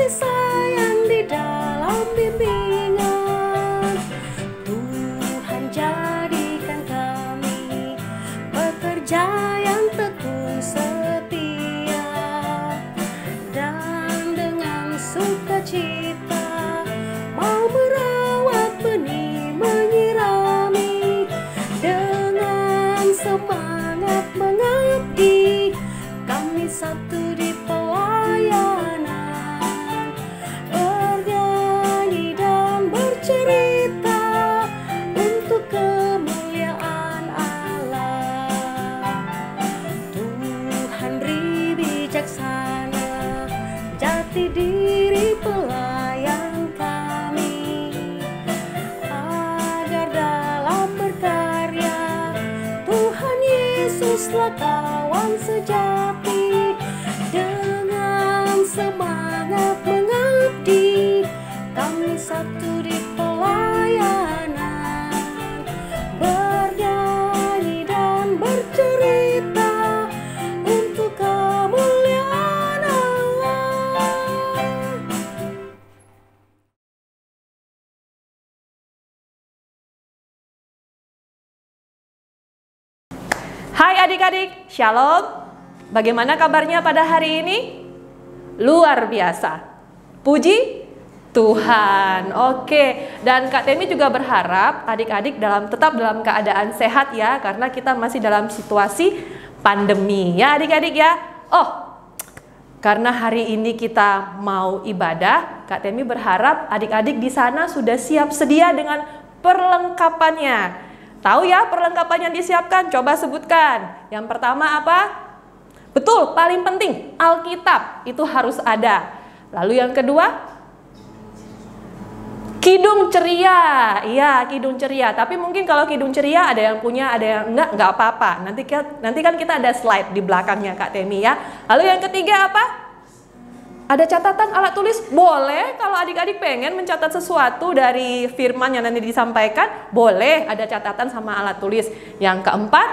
kasih sayang di dalam bimbingan. Tuhan jadikan kami pekerja yang tekun setia, dan dengan sukacita mau merawat benih, menyirami, dengan semangat mengabdi. Kami satu di pelayanan, bernyanyi dan bercerita untuk kemuliaan Allah. Tuhan Ri bijaksana, jati diri pelayan kami, agar dalam berkarya Tuhan Yesuslah kawan sejati. Dengan semangat mengabdi, kami satu di pelayanan, bernyanyi dan bercerita untuk kemuliaan Allah. Hai adik-adik, Shalom. Bagaimana kabarnya pada hari ini? Luar biasa. Puji Tuhan. Oke, dan Kak Temi juga berharap adik-adik tetap dalam keadaan sehat ya, karena kita masih dalam situasi pandemi ya adik-adik ya. Oh, karena hari ini kita mau ibadah, Kak Temi berharap adik-adik di sana sudah siap sedia dengan perlengkapannya. Tahu ya perlengkapan yang disiapkan? Coba sebutkan. Yang pertama apa? Betul, paling penting Alkitab itu harus ada. Lalu yang kedua, kidung ceria. Iya, kidung ceria. Tapi mungkin kalau kidung ceria ada yang punya, ada yang enggak apa-apa. Nanti kan kita ada slide di belakangnya Kak Temi ya. Lalu yang ketiga apa? Ada catatan alat tulis? Boleh, kalau adik-adik pengen mencatat sesuatu dari firman yang nanti disampaikan, boleh ada catatan sama alat tulis. Yang keempat,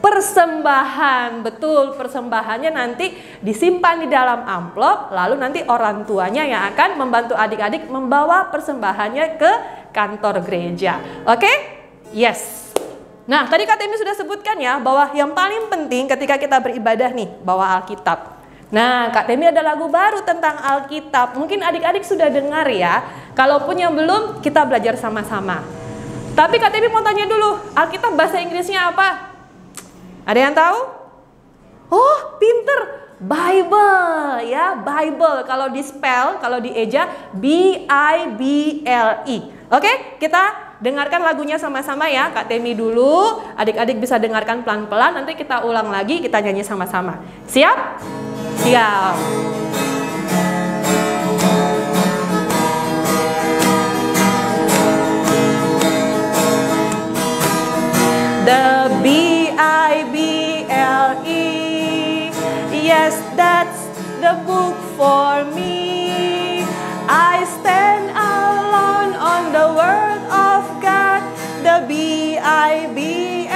persembahan. Betul, persembahannya nanti disimpan di dalam amplop, lalu nanti orang tuanya yang akan membantu adik-adik membawa persembahannya ke kantor gereja. Oke? Yes. Nah, tadi Kak Temi sudah sebutkan ya, bahwa yang paling penting ketika kita beribadah nih, bawa Alkitab. Nah, Kak Temi ada lagu baru tentang Alkitab. Mungkin adik-adik sudah dengar ya. Kalaupun yang belum, kita belajar sama-sama. Tapi Kak Temi mau tanya dulu, Alkitab bahasa Inggrisnya apa? Ada yang tahu? Oh, pinter. Bible ya, Bible. Kalau di spell, kalau dieja B-I-B-L-E. Oke, kita dengarkan lagunya sama-sama ya. Kak Temi dulu, adik-adik bisa dengarkan pelan-pelan. Nanti kita ulang lagi, kita nyanyi sama-sama. Siap? Siap. The B-I-B-L-E, yes, that's the book for me. I stand alone on the word of God, the B-I-B-L-E.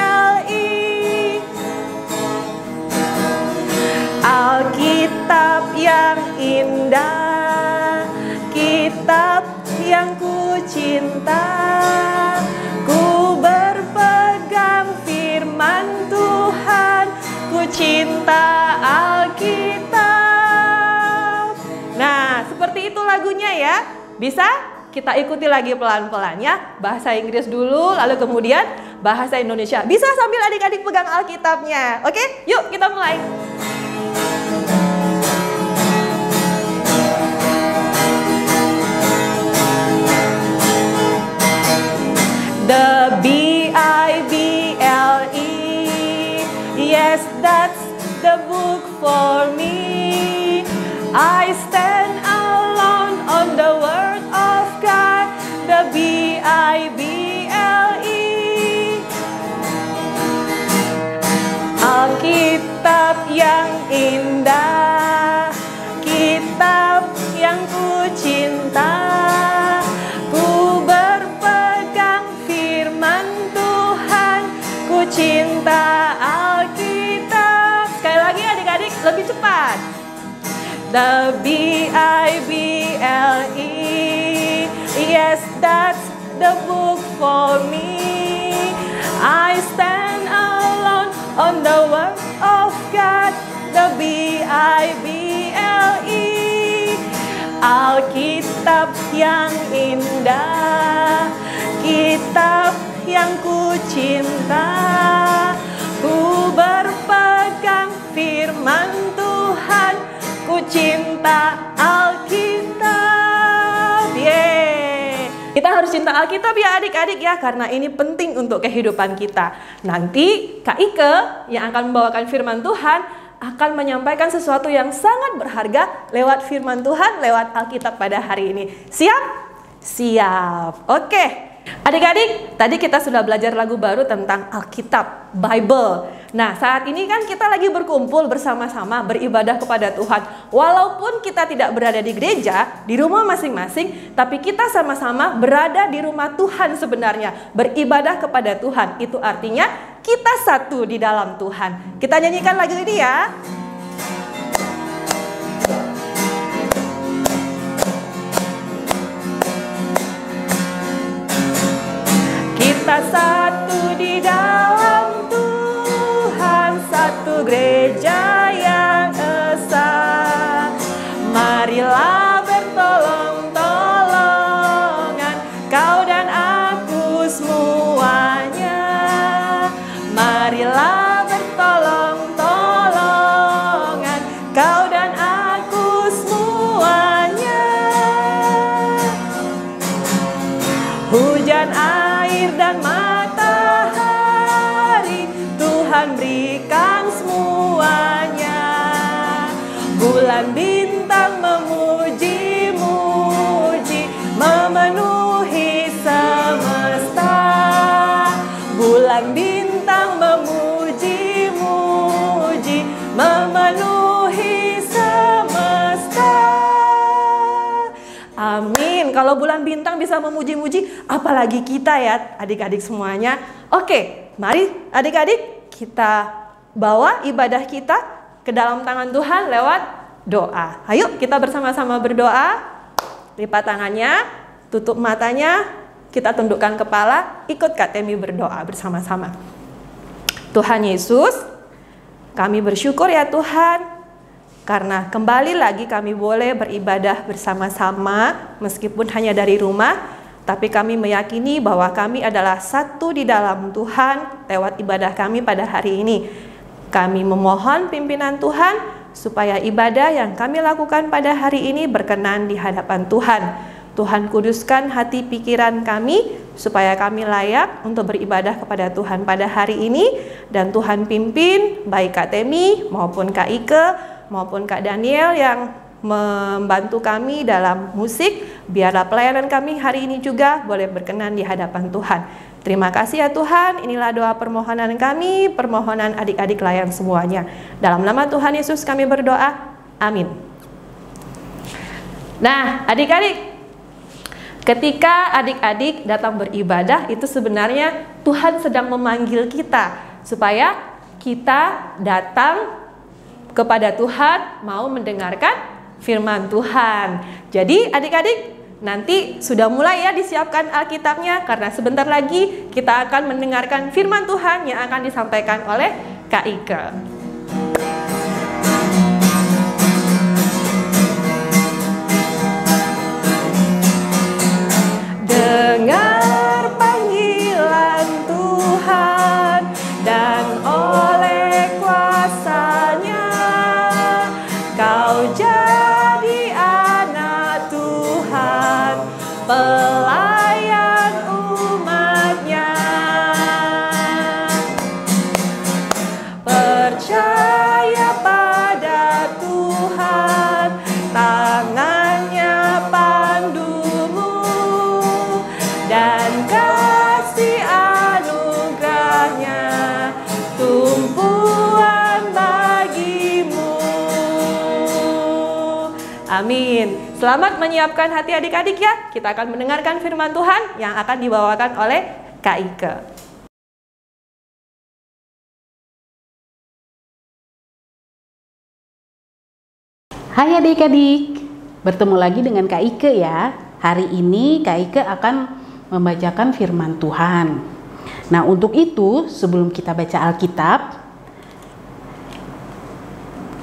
Alkitab yang indah, kitab yang ku cinta, ku berpegang firman Tuhan, ku cinta Alkitab. Nah, seperti itu lagunya ya. Bisa kita ikuti lagi pelan-pelan ya. Bahasa Inggris dulu, lalu kemudian bahasa Indonesia. Bisa sambil adik-adik pegang Alkitabnya. Oke, yuk kita mulai. The B-I-B-L-E, yes, that's the book for me. I stand alone on the word of God, the B-I-B-L-E. Alkitab yang indah, kitab yang ku cinta, ku berpegang firman Tuhan, ku cinta Alkitab. Sekali lagi adik-adik, lebih cepat. The B-I-B the book for me. I stand alone on the word of God, the Bible. Alkitab yang indah, kitab yang ku cinta, ku berpegang firman Tuhan, ku cinta Alkitab. Yeay. Kita harus cinta Alkitab ya adik-adik ya, karena ini penting untuk kehidupan kita. Nanti Kak Ike yang akan membawakan firman Tuhan akan menyampaikan sesuatu yang sangat berharga lewat firman Tuhan, lewat Alkitab pada hari ini. Siap? Siap. Oke. Adik-adik, tadi kita sudah belajar lagu baru tentang Alkitab, Bible. Nah, saat ini kan kita lagi berkumpul bersama-sama beribadah kepada Tuhan. Walaupun kita tidak berada di gereja, di rumah masing-masing, tapi kita sama-sama berada di rumah Tuhan sebenarnya, beribadah kepada Tuhan. Itu artinya kita satu di dalam Tuhan. Kita nyanyikan lagu ini ya. Kita satu di dalam Tuhan, satu gereja yang esa. Marilah bertolong-tolongan, kau dan aku semuanya. Marilah bertolong-tolongan, kau dan aku semuanya. Hujan, air, dan matahari Tuhan berikan semuanya. Bulan bintang memuji-muji, memenuhi semesta. Bulan bintang memuji-muji, memenuhi semesta. Amin. Kalau bulan bintang bisa memuji-muji, apalagi kita ya adik-adik semuanya. Oke, mari adik-adik kita bawa ibadah kita ke dalam tangan Tuhan lewat doa. Ayo kita bersama-sama berdoa. Lipat tangannya, tutup matanya, kita tundukkan kepala, ikut Kak Temi berdoa bersama-sama. Tuhan Yesus, kami bersyukur ya Tuhan, karena kembali lagi kami boleh beribadah bersama-sama, meskipun hanya dari rumah, tapi kami meyakini bahwa kami adalah satu di dalam Tuhan lewat ibadah kami pada hari ini. Kami memohon pimpinan Tuhan, supaya ibadah yang kami lakukan pada hari ini berkenan di hadapan Tuhan. Tuhan kuduskan hati pikiran kami, supaya kami layak untuk beribadah kepada Tuhan pada hari ini. Dan Tuhan pimpin baik Kak Temi maupun Kak Ike maupun Kak Daniel yang membantu kami dalam musik. Biarlah pelayanan kami hari ini juga boleh berkenan di hadapan Tuhan. Terima kasih ya Tuhan, inilah doa permohonan kami, permohonan adik-adik layan semuanya. Dalam nama Tuhan Yesus kami berdoa, amin. Nah adik-adik, ketika adik-adik datang beribadah, itu sebenarnya Tuhan sedang memanggil kita supaya kita datang kepada Tuhan, mau mendengarkan firman Tuhan. Jadi adik-adik, nanti sudah mulai ya disiapkan Alkitabnya, karena sebentar lagi kita akan mendengarkan firman Tuhan yang akan disampaikan oleh Kak Ike. Dengar panggilan Tuhan, dan oleh kuasa-Nya kau jadi anak Tuhan, pelayan umat-Nya. Percaya pada Tuhan, tangan-Nya pandumu, dan kasih anugerah-Nya tumpuan bagimu. Amin. Selamat menyiapkan hati adik-adik ya. Kita akan mendengarkan firman Tuhan yang akan dibawakan oleh Kak Ike. Hai adik-adik, bertemu lagi dengan Kak Ike ya. Hari ini Kak Ike akan membacakan firman Tuhan. Nah, untuk itu sebelum kita baca Alkitab,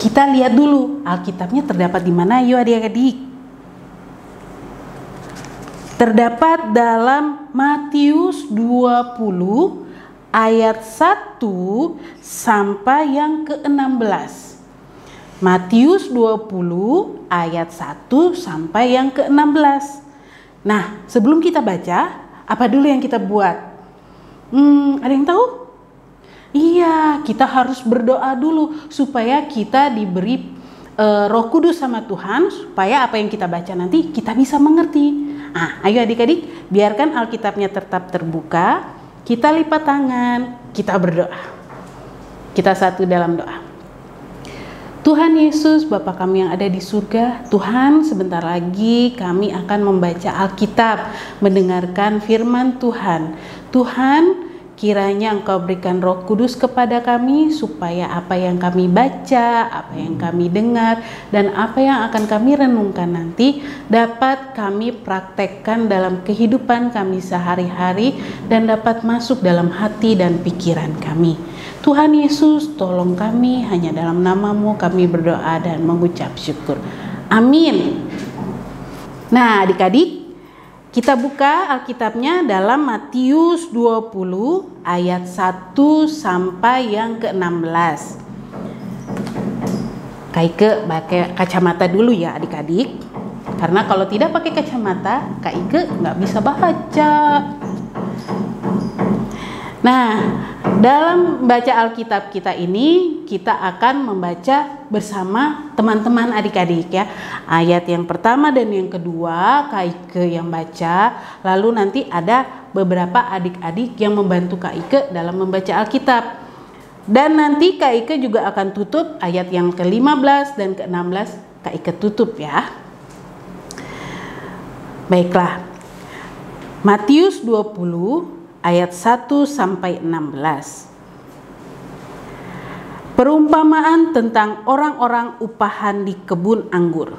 kita lihat dulu Alkitabnya terdapat di mana. Yuk adik-adik. Terdapat dalam Matius 20 ayat 1 sampai yang ke-16. Matius 20 ayat 1 sampai yang ke-16. Nah, sebelum kita baca, apa dulu yang kita buat? Ada yang tahu? Iya, kita harus berdoa dulu supaya kita diberi Roh Kudus sama Tuhan, supaya apa yang kita baca nanti kita bisa mengerti. Ayo adik-adik, biarkan Alkitabnya tetap terbuka, kita lipat tangan, kita berdoa. Kita satu dalam doa. Tuhan Yesus, Bapa kami yang ada di surga, Tuhan, sebentar lagi kami akan membaca Alkitab, mendengarkan firman Tuhan. Tuhan, kiranya Engkau berikan Roh Kudus kepada kami supaya apa yang kami baca, apa yang kami dengar, dan apa yang akan kami renungkan nanti dapat kami praktekkan dalam kehidupan kami sehari-hari dan dapat masuk dalam hati dan pikiran kami. Tuhan Yesus, tolong kami, hanya dalam nama-Mu kami berdoa dan mengucap syukur. Amin. Nah, adik-adik, kita buka Alkitabnya dalam Matius 20 ayat 1 sampai yang ke-16. Kak Ike pakai kacamata dulu ya adik-adik. Karena kalau tidak pakai kacamata, Kak Ike nggak bisa baca. Nah, dalam baca Alkitab kita ini, kita akan membaca bersama teman-teman adik-adik ya. Ayat yang pertama dan yang kedua Kak Ike yang baca, lalu nanti ada beberapa adik-adik yang membantu Kak Ike dalam membaca Alkitab. Dan nanti Kak Ike juga akan tutup ayat yang ke-15 dan ke-16, Kak Ike tutup ya. Baiklah. Matius 20 ayat 1 sampai 16. Perumpamaan tentang orang-orang upahan di kebun anggur.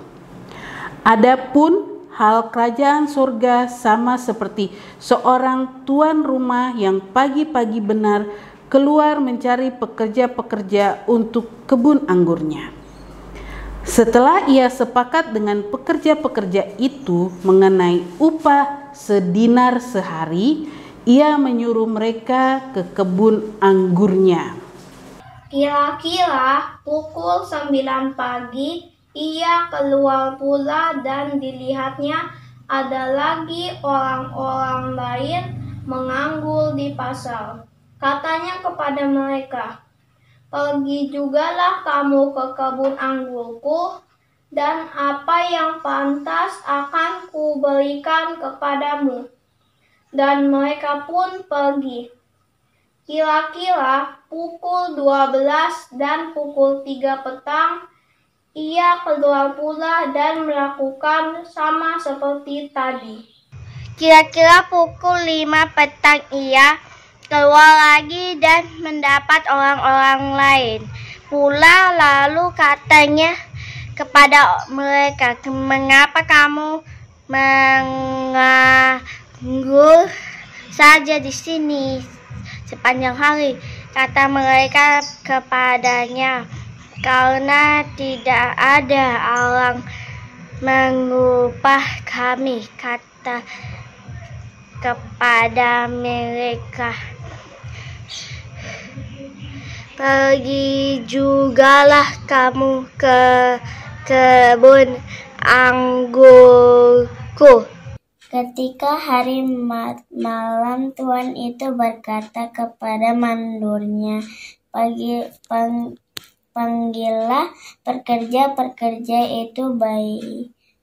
Adapun hal kerajaan surga sama seperti seorang tuan rumah yang pagi-pagi benar keluar mencari pekerja-pekerja untuk kebun anggurnya. Setelah ia sepakat dengan pekerja-pekerja itu mengenai upah sedinar sehari, ia menyuruh mereka ke kebun anggurnya. Kira-kira pukul 9 pagi, ia keluar pula dan dilihatnya ada lagi orang-orang lain menganggur di pasar. Katanya kepada mereka, "Pergi jugalah kamu ke kebun anggurku, dan apa yang pantas akan kuberikan kepadamu." Dan mereka pun pergi. Kira-kira pukul 12 dan pukul 3 petang, ia keluar pula dan melakukan sama seperti tadi. Kira-kira pukul 5 petang ia keluar lagi dan mendapat orang-orang lain pula, lalu katanya kepada mereka, "Mengapa kamu menganggur saja di sini sepanjang hari?" Kata mereka kepadanya, "Karena tidak ada orang mengupah kami." Kata kepada mereka, "Pergi jugalah kamu ke kebun anggurku." Ketika hari malam, tuan itu berkata kepada mandornya, "Panggillah pekerja-pekerja itu,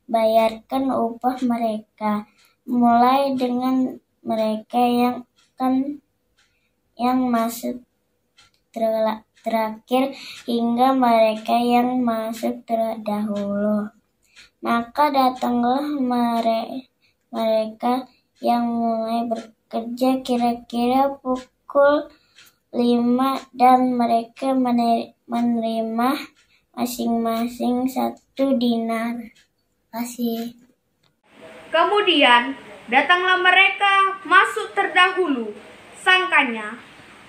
bayarkan upah mereka, mulai dengan mereka yang masuk terakhir hingga mereka yang masuk terdahulu." Maka datanglah mereka yang mulai bekerja kira-kira pukul 5 dan mereka menerima masing-masing 1 dinar. Kasih. Kemudian Datanglah mereka masuk terdahulu, sangkanya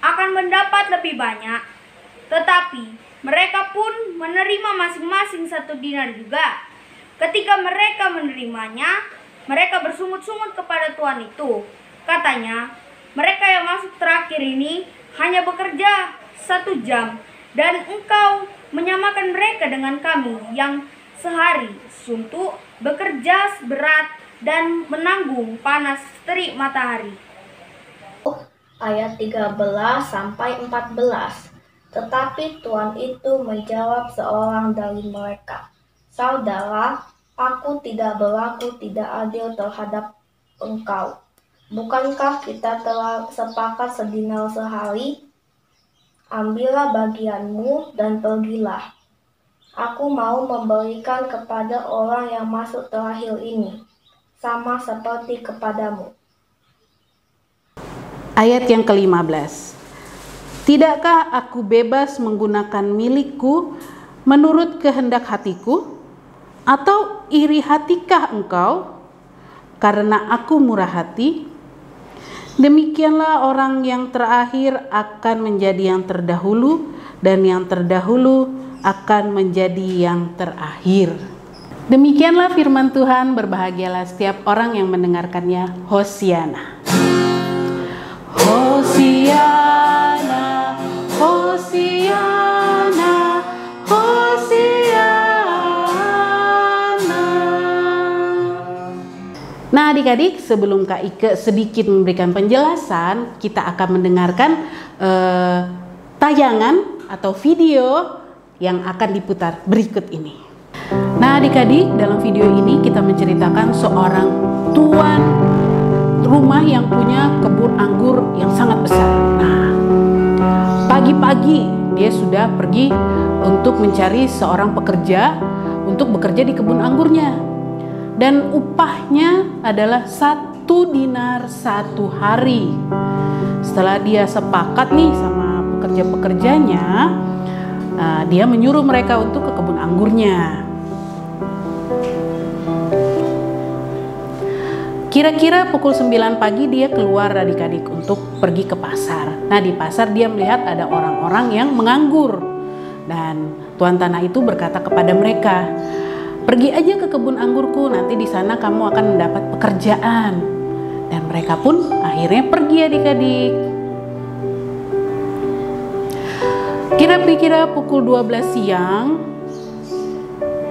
akan mendapat lebih banyak. Tetapi mereka pun menerima masing-masing 1 dinar juga. Ketika mereka menerimanya, mereka bersungut-sungut kepada tuan itu. Katanya, mereka yang masuk terakhir ini hanya bekerja 1 jam, dan engkau menyamakan mereka dengan kami yang sehari suntuk bekerja berat dan menanggung panas terik matahari. Ayat 13 sampai 14. Tetapi tuan itu menjawab seorang dari mereka, "Saudara, aku tidak berlaku tidak adil terhadap engkau. Bukankah kita telah sepakat sedinar sehari? Ambillah bagianmu dan pergilah. Aku mau memberikan kepada orang yang masuk terakhir ini, sama seperti kepadamu." Ayat yang ke-15. Tidakkah aku bebas menggunakan milikku menurut kehendak hatiku? Atau iri hatikah engkau karena aku murah hati? Demikianlah orang yang terakhir akan menjadi yang terdahulu, dan yang terdahulu akan menjadi yang terakhir. Demikianlah firman Tuhan, berbahagialah setiap orang yang mendengarkannya. Hosiana. Hosiana, Hosiana, Hosiana. Nah adik-adik, sebelum Kak Ike sedikit memberikan penjelasan, kita akan mendengarkan tayangan atau video yang akan diputar berikut ini. Nah adik-adik, dalam video ini kita menceritakan seorang tuan rumah yang punya kebun anggur yang sangat besar. Nah, pagi-pagi dia sudah pergi untuk mencari seorang pekerja untuk bekerja di kebun anggurnya. Dan upahnya adalah 1 dinar 1 hari. Setelah dia sepakat nih sama pekerja-pekerjanya, dia menyuruh mereka untuk ke kebun anggurnya. Kira-kira pukul 9 pagi dia keluar adik-adik untuk pergi ke pasar. Nah di pasar dia melihat ada orang-orang yang menganggur. Dan tuan tanah itu berkata kepada mereka, "Pergi aja ke kebun anggurku, nanti di sana kamu akan mendapat pekerjaan." Dan mereka pun akhirnya pergi adik-adik. Kira-kira pukul 12 siang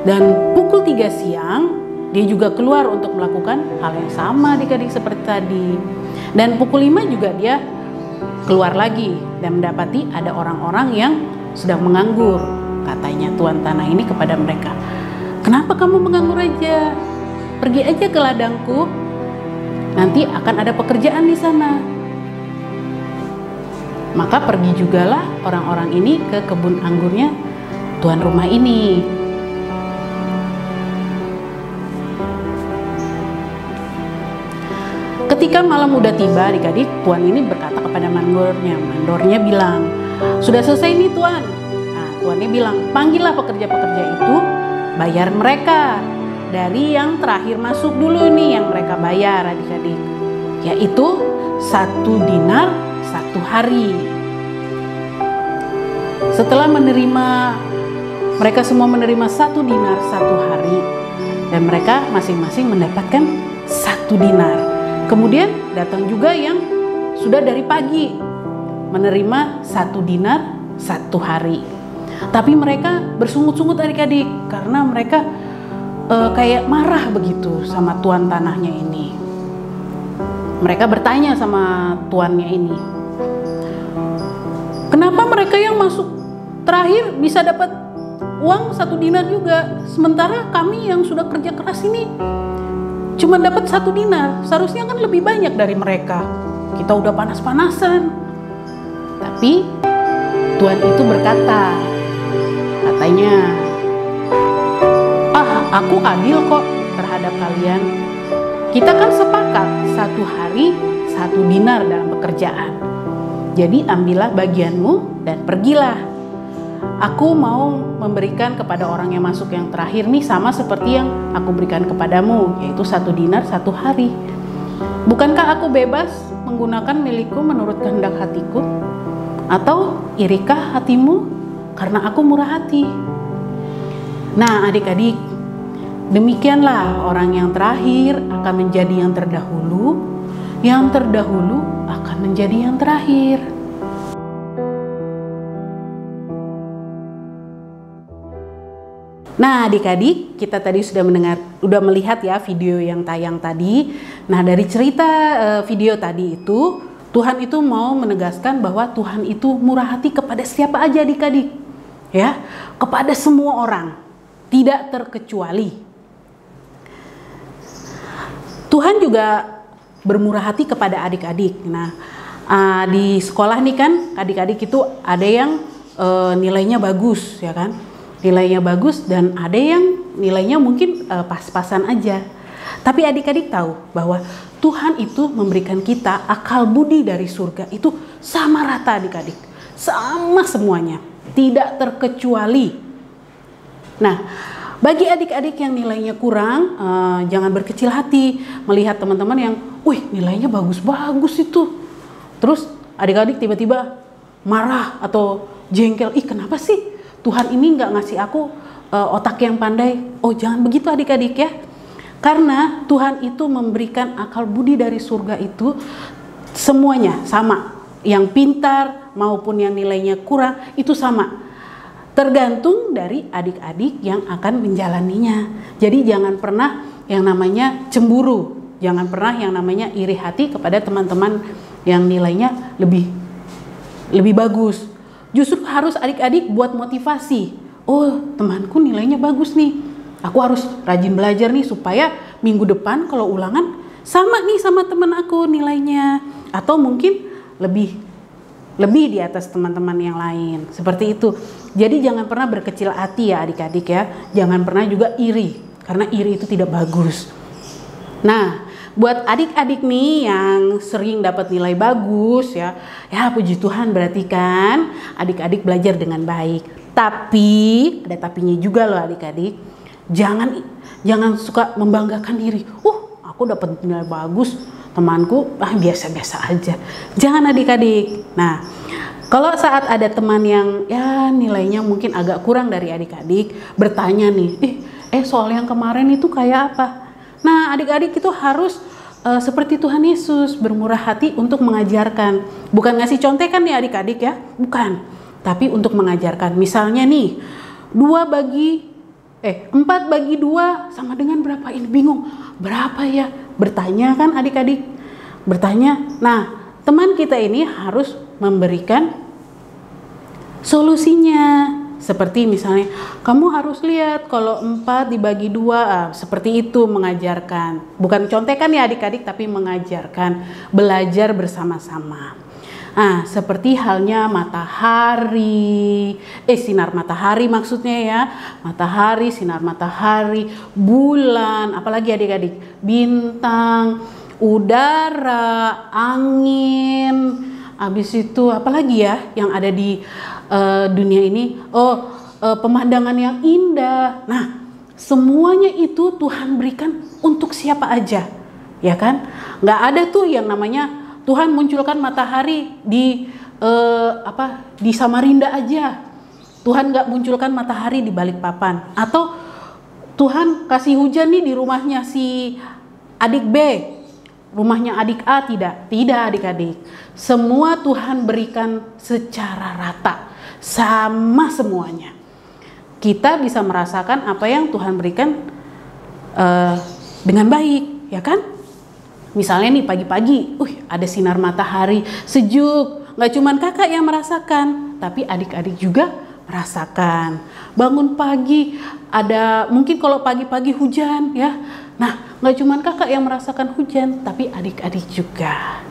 dan pukul 3 siang dia juga keluar untuk melakukan hal yang sama adik-adik seperti tadi. Dan pukul 5 juga dia keluar lagi dan mendapati ada orang-orang yang sedang menganggur. Katanya tuan tanah ini kepada mereka, "Kenapa kamu menganggur aja? Pergi aja ke ladangku, nanti akan ada pekerjaan di sana." Maka pergi jugalah orang-orang ini ke kebun anggurnya tuan rumah ini. Ketika malam udah tiba adik-adik, tuan ini berkata kepada mandornya. Mandornya bilang, "Sudah selesai nih tuan." Nah tuannya bilang, "Panggillah pekerja-pekerja itu, bayar mereka dari yang terakhir masuk dulu nih yang mereka bayar adik-adik, yaitu 1 dinar 1 hari." Setelah mereka semua menerima 1 dinar 1 hari, dan mereka masing-masing mendapatkan 1 dinar. Kemudian datang juga yang sudah dari pagi menerima 1 dinar 1 hari. Tapi mereka bersungut-sungut adik-adik karena mereka kayak marah begitu sama tuan tanahnya ini. Mereka bertanya sama tuannya ini, "Kenapa mereka yang masuk terakhir bisa dapat uang 1 dinar juga, sementara kami yang sudah kerja keras ini cuma dapat 1 dinar, seharusnya kan lebih banyak dari mereka. Kita udah panas-panasan." Tapi tuan itu berkata, katanya, "Aku adil kok terhadap kalian. Kita kan sepakat 1 hari 1 dinar dalam pekerjaan. Jadi ambillah bagianmu dan pergilah. Aku mau memberikan kepada orang yang masuk yang terakhir nih sama seperti yang aku berikan kepadamu, yaitu 1 dinar 1 hari." Bukankah aku bebas menggunakan milikku menurut kehendak hatiku? Atau irikah hatimu karena aku murah hati? Nah adik-adik, demikianlah orang yang terakhir akan menjadi yang terdahulu akan menjadi yang terakhir. Nah adik-adik, kita tadi sudah melihat ya video yang tayang tadi. Nah dari cerita video tadi itu, Tuhan itu mau menegaskan bahwa Tuhan itu murah hati kepada siapa aja adik-adik, ya, kepada semua orang, tidak terkecuali. Tuhan juga bermurah hati kepada adik-adik. Nah di sekolah nih kan, adik-adik itu ada yang nilainya bagus, ya kan? Nilainya bagus dan ada yang nilainya mungkin pas-pasan aja. Tapi adik-adik tahu bahwa Tuhan itu memberikan kita akal budi dari surga itu sama rata adik-adik. Sama semuanya, tidak terkecuali. Nah, bagi adik-adik yang nilainya kurang, jangan berkecil hati melihat teman-teman yang, wih nilainya bagus-bagus itu. Terus adik-adik tiba-tiba marah atau jengkel, ih kenapa sih Tuhan ini nggak ngasih aku otak yang pandai? Oh jangan begitu adik-adik ya. Karena Tuhan itu memberikan akal budi dari surga itu semuanya sama. Yang pintar maupun yang nilainya kurang itu sama. Tergantung dari adik-adik yang akan menjalaninya. Jadi jangan pernah yang namanya cemburu. Jangan pernah yang namanya iri hati kepada teman-teman yang nilainya lebih bagus. Justru harus adik-adik buat motivasi. Oh temanku nilainya bagus nih, aku harus rajin belajar nih supaya minggu depan kalau ulangan sama nih sama teman aku nilainya. Atau mungkin lebih di atas teman-teman yang lain. Seperti itu. Jadi jangan pernah berkecil hati ya adik-adik ya. Jangan pernah juga iri, karena iri itu tidak bagus. Nah buat adik-adik nih yang sering dapat nilai bagus ya puji Tuhan, berarti kan adik-adik belajar dengan baik. Tapi ada tapinya juga loh adik-adik. Jangan suka membanggakan diri. Aku dapat nilai bagus, temanku biasa-biasa aja. Jangan adik-adik. Nah kalau saat ada teman yang ya nilainya mungkin agak kurang dari adik-adik, bertanya nih, soal yang kemarin itu kayak apa? Nah adik-adik itu harus seperti Tuhan Yesus bermurah hati untuk mengajarkan. Bukan ngasih contekan nih adik-adik ya, bukan. Tapi untuk mengajarkan. Misalnya nih 4 bagi 2 sama dengan berapa? Ini bingung, berapa ya? Bertanya kan adik-adik, bertanya. Nah teman kita ini harus memberikan solusinya. Seperti misalnya, kamu harus lihat kalau 4 dibagi 2, seperti itu mengajarkan. Bukan contekan ya adik-adik, tapi mengajarkan, belajar bersama-sama. Nah, seperti halnya matahari, sinar matahari maksudnya ya. Matahari, sinar matahari, bulan, apalagi adik-adik, bintang, udara, angin, habis itu apalagi ya yang ada di dunia ini, pemandangan yang indah. Nah semuanya itu Tuhan berikan untuk siapa aja, ya kan? Nggak ada tuh yang namanya Tuhan munculkan matahari di Samarinda aja. Tuhan nggak munculkan matahari di Balikpapan. Atau Tuhan kasih hujan nih di rumahnya si adik B, rumahnya adik A, tidak adik-adik. Semua Tuhan berikan secara rata, sama semuanya. Kita bisa merasakan apa yang Tuhan berikan dengan baik, ya kan? Misalnya nih pagi-pagi, ada sinar matahari sejuk. Nggak cuman kakak yang merasakan, tapi adik-adik juga merasakan. Bangun pagi, ada mungkin kalau pagi-pagi hujan ya. Nah, nggak cuman kakak yang merasakan hujan, tapi adik-adik juga.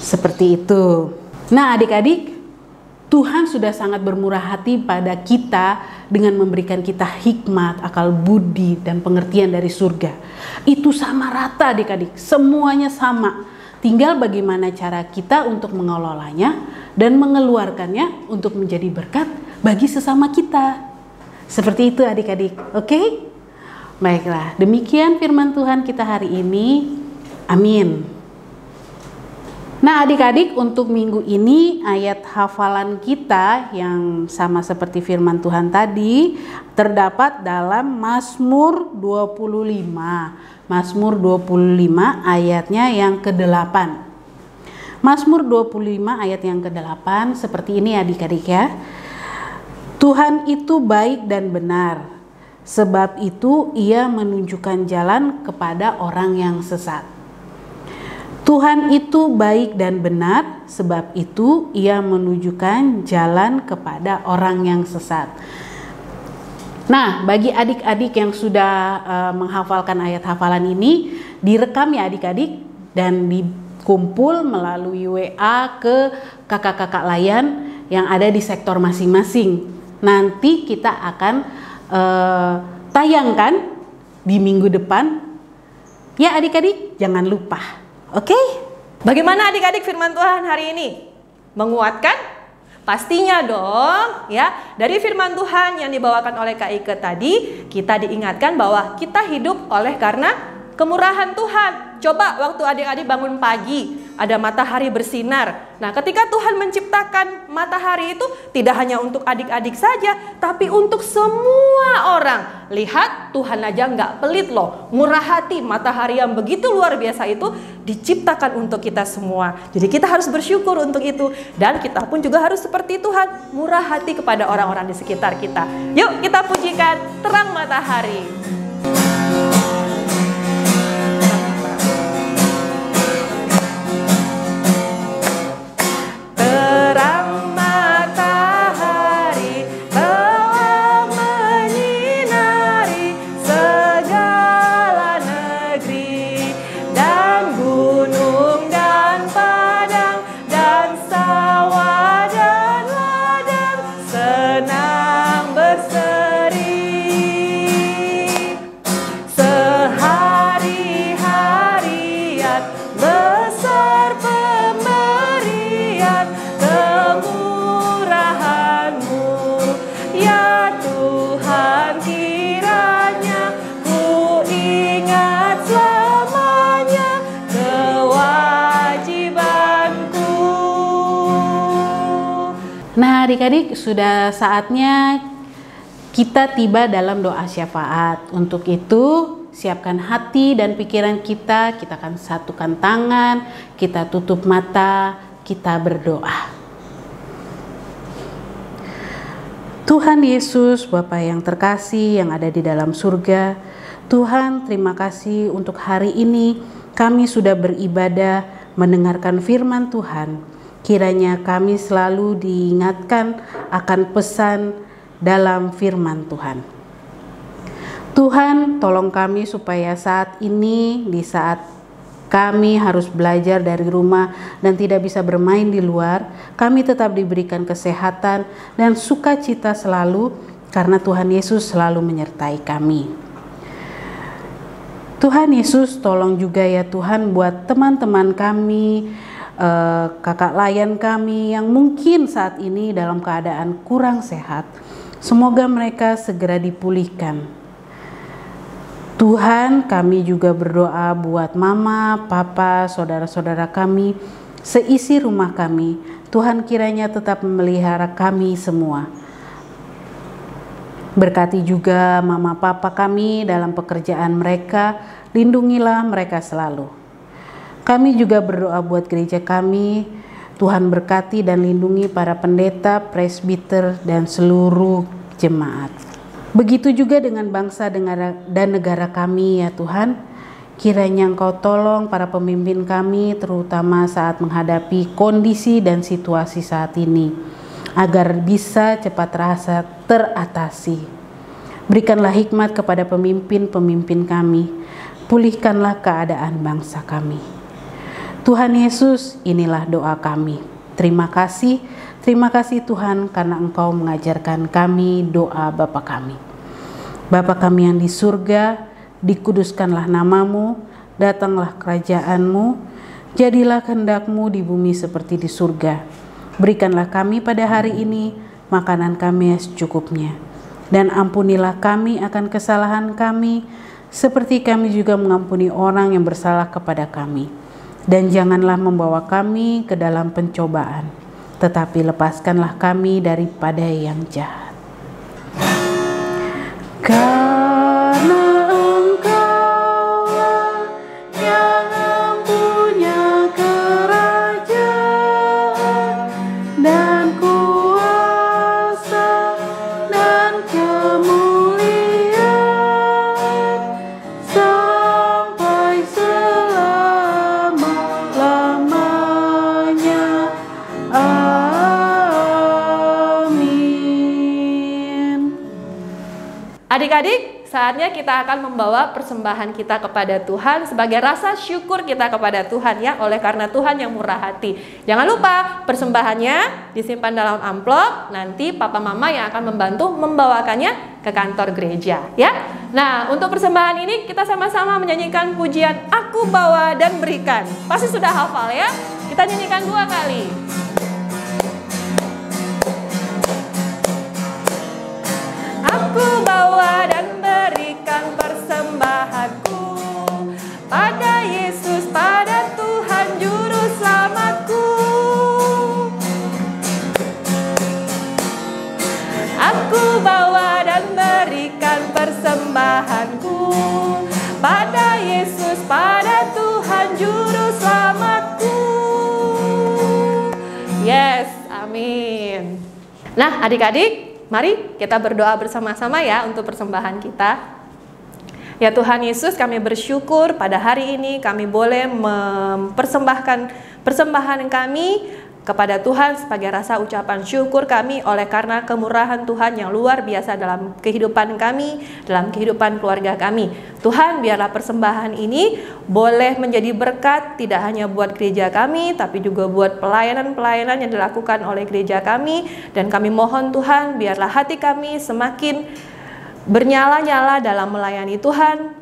Seperti itu. Nah, adik-adik, Tuhan sudah sangat bermurah hati pada kita dengan memberikan kita hikmat, akal budi, dan pengertian dari surga. Itu sama rata adik-adik, semuanya sama. Tinggal bagaimana cara kita untuk mengelolanya dan mengeluarkannya untuk menjadi berkat bagi sesama kita. Seperti itu adik-adik, oke? Baiklah, demikian firman Tuhan kita hari ini. Amin. Nah, adik-adik, untuk minggu ini ayat hafalan kita yang sama seperti firman Tuhan tadi terdapat dalam Mazmur 25. Mazmur 25 ayatnya yang ke-8. Mazmur 25 ayat yang ke-8 seperti ini adik-adik ya. Tuhan itu baik dan benar, sebab itu Ia menunjukkan jalan kepada orang yang sesat. Tuhan itu baik dan benar, sebab itu Ia menunjukkan jalan kepada orang yang sesat. Nah, bagi adik-adik yang sudah menghafalkan ayat hafalan ini, direkam ya adik-adik dan dikumpul melalui WA ke kakak-kakak layan yang ada di sektor masing-masing. Nanti kita akan tayangkan di minggu depan. Ya adik-adik, jangan lupa. Oke? Bagaimana adik-adik firman Tuhan hari ini? Menguatkan? Pastinya dong, ya. Dari firman Tuhan yang dibawakan oleh Kak Ike tadi, kita diingatkan bahwa kita hidup oleh karena kemurahan Tuhan. Coba waktu adik-adik bangun pagi, ada matahari bersinar. Nah, ketika Tuhan menciptakan matahari itu tidak hanya untuk adik-adik saja, tapi untuk semua orang. Lihat, Tuhan aja nggak pelit loh, murah hati. Matahari yang begitu luar biasa itu diciptakan untuk kita semua. Jadi kita harus bersyukur untuk itu. Dan kita pun juga harus seperti Tuhan, murah hati kepada orang-orang di sekitar kita. Yuk kita pujikan terang matahari. Nah adik-adik, sudah saatnya kita tiba dalam doa syafaat. Untuk itu siapkan hati dan pikiran kita akan satukan tangan, kita tutup mata, kita berdoa. Tuhan Yesus, Bapa yang terkasih yang ada di dalam surga, Tuhan terima kasih untuk hari ini kami sudah beribadah mendengarkan firman Tuhan. Kiranya kami selalu diingatkan akan pesan dalam firman Tuhan. Tuhan, tolong kami supaya saat ini, di saat kami harus belajar dari rumah dan tidak bisa bermain di luar, kami tetap diberikan kesehatan dan sukacita selalu karena Tuhan Yesus selalu menyertai kami. Tuhan Yesus, tolong juga ya Tuhan buat teman-teman kami, kakak layan kami yang mungkin saat ini dalam keadaan kurang sehat. Semoga mereka segera dipulihkan. Tuhan, kami juga berdoa buat mama, papa, saudara-saudara kami, seisi rumah kami. Tuhan kiranya tetap memelihara kami semua. Berkati juga mama papa kami dalam pekerjaan mereka, lindungilah mereka selalu. Kami juga berdoa buat gereja kami, Tuhan berkati dan lindungi para pendeta, presbiter, dan seluruh jemaat. Begitu juga dengan bangsa dan negara kami ya Tuhan. Kiranya Engkau tolong para pemimpin kami terutama saat menghadapi kondisi dan situasi saat ini, agar bisa cepat teratasi. Berikanlah hikmat kepada pemimpin-pemimpin kami. Pulihkanlah keadaan bangsa kami. Tuhan Yesus, inilah doa kami. Terima kasih Tuhan karena Engkau mengajarkan kami doa Bapa kami. Bapa kami yang di surga, dikuduskanlah namamu, datanglah kerajaan-Mu, jadilah kehendak-Mu di bumi seperti di surga. Berikanlah kami pada hari ini makanan kami yang secukupnya. Dan ampunilah kami akan kesalahan kami, seperti kami juga mengampuni orang yang bersalah kepada kami. Dan janganlah membawa kami ke dalam pencobaan, tetapi lepaskanlah kami daripada yang jahat. Karena Engkaulah yang mempunyai kerajaan dan kuasa dan kemuliaan sampai selama-lamanya. Amin. Adik-adik, saatnya kita akan membawa persembahan kita kepada Tuhan sebagai rasa syukur kita kepada Tuhan ya, oleh karena Tuhan yang murah hati. Jangan lupa persembahannya disimpan dalam amplop, nanti papa mama yang akan membantu membawakannya ke kantor gereja ya. Nah, untuk persembahan ini kita sama-sama menyanyikan pujian Aku Bawa dan Berikan. Pasti sudah hafal ya. Kita nyanyikan 2 kali. Aku bawa dan berikan persembahanku pada Yesus, pada Tuhan Juru Selamatku. Aku bawa dan berikan persembahanku pada Yesus, pada Tuhan Juru Selamatku. Yes, amin. Nah, adik-adik, mari kita berdoa bersama-sama ya untuk persembahan kita. Ya Tuhan Yesus, kami bersyukur pada hari ini kami boleh mempersembahkan persembahan kami kepada Tuhan sebagai rasa ucapan syukur kami oleh karena kemurahan Tuhan yang luar biasa dalam kehidupan kami, dalam kehidupan keluarga kami. Tuhan, biarlah persembahan ini boleh menjadi berkat tidak hanya buat gereja kami, tapi juga buat pelayanan-pelayanan yang dilakukan oleh gereja kami. Dan kami mohon Tuhan, biarlah hati kami semakin bernyala-nyala dalam melayani Tuhan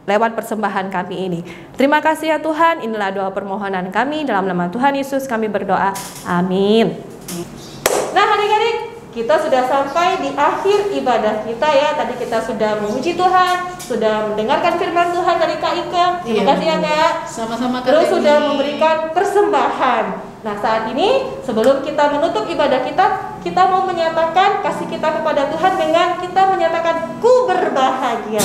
lewat persembahan kami ini. Terima kasih ya Tuhan, inilah doa permohonan kami, dalam nama Tuhan Yesus kami berdoa, amin. Nah adik-adik, kita sudah sampai di akhir ibadah kita ya. Tadi kita sudah memuji Tuhan, sudah mendengarkan firman Tuhan dari Kak Ika. Terima kasih ya Kak. Sama-sama Kak. Terus Temi. sudah memberikan persembahan. Nah saat ini sebelum kita menutup ibadah kita mau menyatakan kasih kita kepada Tuhan dengan kita menyatakan ku berbahagia.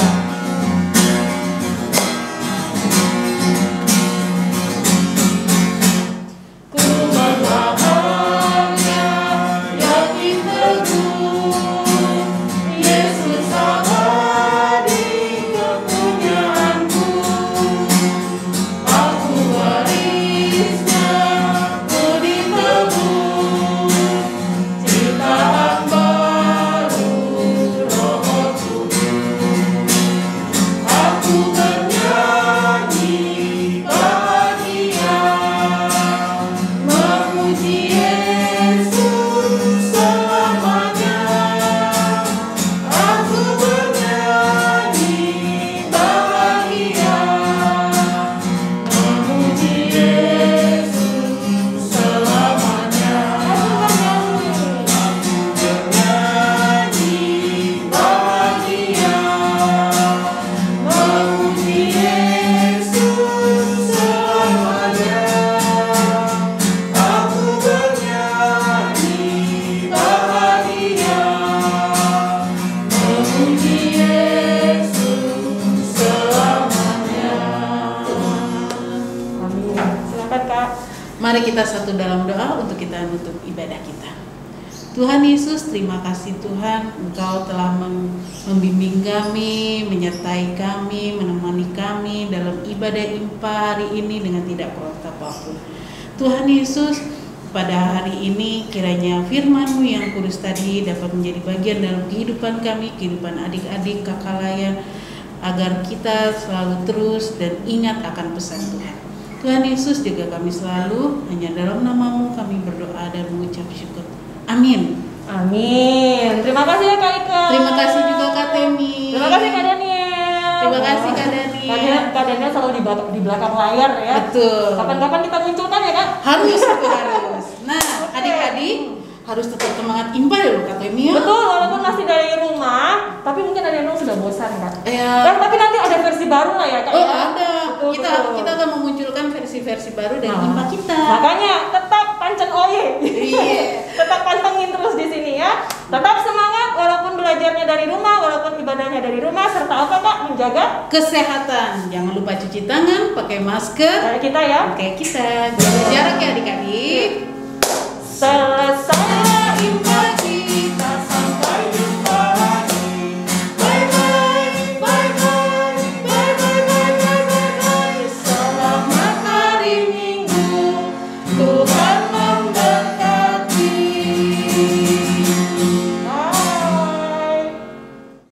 Mari kita satu dalam doa untuk kita menutup ibadah kita. Tuhan Yesus, terima kasih Tuhan, Engkau telah membimbing kami, menyertai kami, menemani kami dalam ibadah impa hari ini dengan tidak kurang apapun. Tuhan Yesus, pada hari ini kiranya firman-Mu yang kudus tadi dapat menjadi bagian dalam kehidupan kami, kehidupan adik-adik, kakak layan, agar kita selalu terus dan ingat akan pesan Tuhan. Tuhan Yesus, jaga kami selalu, hanya dalam nama-Mu kami berdoa dan mengucap syukur. Amin. Amin. Terima kasih ya Kak Ika. Terima kasih juga Kak Temi. Terima kasih Kak Daniel. Terima kasih Kak Daniel. Kak Daniel selalu di belakang layar ya. Betul. Kapan-kapan kita munculkan ya Kak? Harus itu harus. Nah, adik-adik harus tetap semangat impa ya Kak Temi ya. Betul, walaupun masih dari rumah, tapi mungkin ada yang sudah bosan Kak. Ya. Tapi nanti ada versi baru lah ya Kak. Oh ya? ada. Betul. kita akan memunculkan versi-versi baru dari IMPA kita. Makanya tetap pancen oye. Iya. Tetap pantengin terus di sini ya. Tetap semangat walaupun belajarnya dari rumah, walaupun ibadahnya dari rumah, serta apa Kak? Menjaga Kesehatan. Jangan lupa cuci tangan, pakai masker. kayak kita ya. Kayak kita jaga jarak ya adik-adik. Selesai.